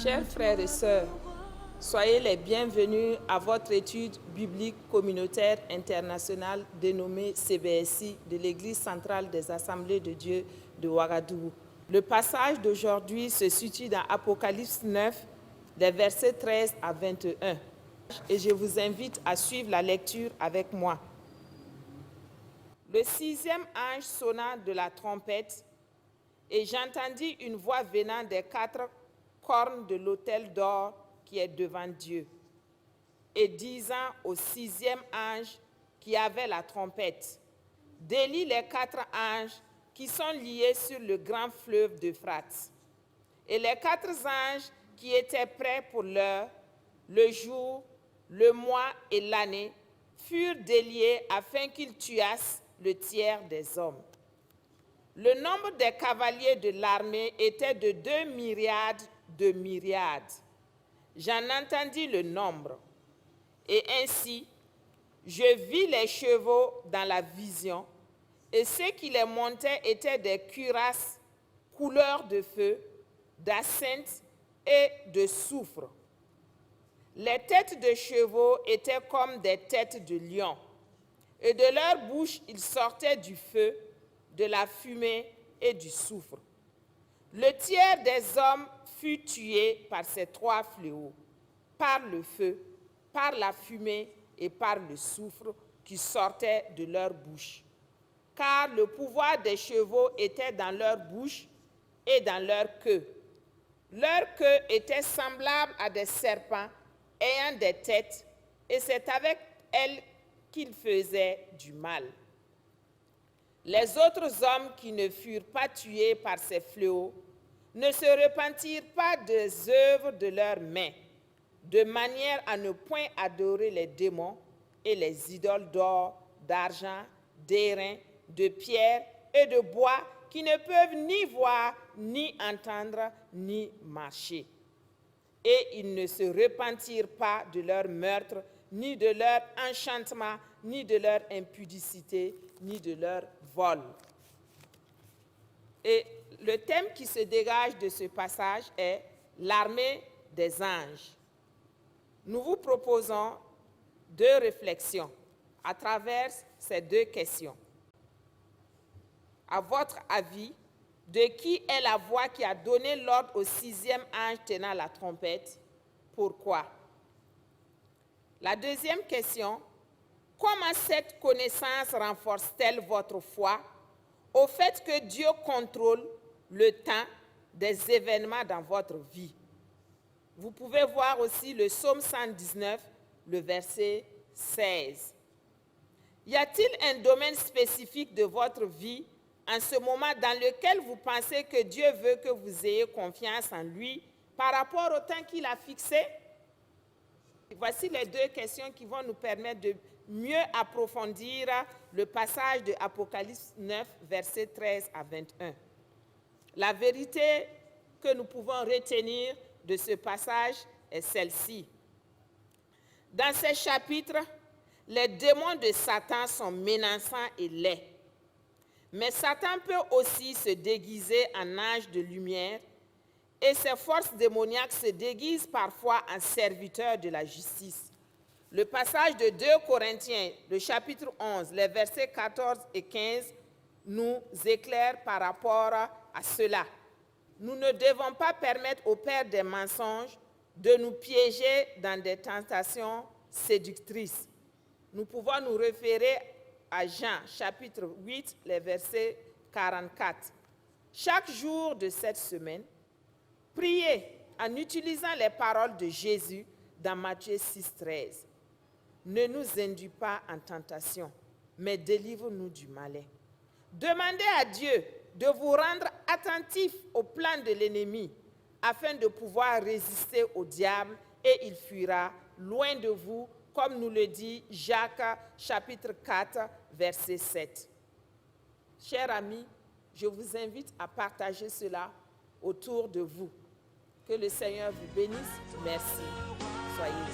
Chers frères et sœurs, soyez les bienvenus à votre étude biblique communautaire internationale dénommée CBSI de l'Église centrale des Assemblées de Dieu de Ouagadougou. Le passage d'aujourd'hui se situe dans Apocalypse 9, les versets 13 à 21. Et je vous invite à suivre la lecture avec moi. Le sixième ange sonna de la trompette, et j'entendis une voix venant des quatre cornes de l'autel d'or qui est devant Dieu, et disant au sixième ange qui avait la trompette, délie les quatre anges qui sont liés sur le grand fleuve d'Euphrate. Et les quatre anges qui étaient prêts pour l'heure, le jour, le mois et l'année, furent déliés afin qu'ils tuassent le tiers des hommes. Le nombre des cavaliers de l'armée était de 2 myriades de myriades. J'en entendis le nombre. Et ainsi, je vis les chevaux dans la vision, et ceux qui les montaient étaient des cuirasses couleur de feu, d'acinthe et de soufre. Les têtes de chevaux étaient comme des têtes de lions, et de leur bouche il sortait du feu, de la fumée et du soufre. Le tiers des hommes fut tué par ces trois fléaux, par le feu, par la fumée et par le soufre qui sortait de leur bouche. Car le pouvoir des chevaux était dans leur bouche et dans leur queue. Leur queue était semblable à des serpents ayant des têtes, et c'est avec elles qu'ils faisaient du mal. Les autres hommes qui ne furent pas tués par ces fléaux ne se repentirent pas des œuvres de leurs mains, de manière à ne point adorer les démons et les idoles d'or, d'argent, d'airain, de pierre et de bois qui ne peuvent ni voir, ni entendre, ni marcher. Et ils ne se repentirent pas de leur meurtre, ni de leur enchantement, ni de leur impudicité, ni de leur vol. Et le thème qui se dégage de ce passage est l'armée des anges. Nous vous proposons deux réflexions à travers ces deux questions. À votre avis, de qui est la voix qui a donné l'ordre au sixième ange tenant la trompette? Pourquoi? La deuxième question, comment cette connaissance renforce-t-elle votre foi au fait que Dieu contrôle le temps des événements dans votre vie? Vous pouvez voir aussi le psaume 119, le verset 16. Y a-t-il un domaine spécifique de votre vie en ce moment dans lequel vous pensez que Dieu veut que vous ayez confiance en lui par rapport au temps qu'il a fixé? Voici les deux questions qui vont nous permettre de mieux approfondir le passage de Apocalypse 9, versets 13 à 21. La vérité que nous pouvons retenir de ce passage est celle-ci. Dans ces chapitres, les démons de Satan sont menaçants et laids. Mais Satan peut aussi se déguiser en ange de lumière, et ses forces démoniaques se déguisent parfois en serviteurs de la justice. Le passage de 2 Corinthiens, le chapitre 11, les versets 14 et 15, nous éclaire par rapport à cela. Nous ne devons pas permettre au père des mensonges de nous piéger dans des tentations séductrices. Nous pouvons nous référer à Jean, chapitre 8, les versets 44. Chaque jour de cette semaine, priez en utilisant les paroles de Jésus dans Matthieu 6, 13. Ne nous induis pas en tentation, mais délivre-nous du malin. Demandez à Dieu de vous rendre attentifs au plan de l'ennemi, afin de pouvoir résister au diable, et il fuira loin de vous, comme nous le dit Jacques, chapitre 4, verset 7. Chers amis, je vous invite à partager cela autour de vous. Que le Seigneur vous bénisse. Merci. Soyez bénis.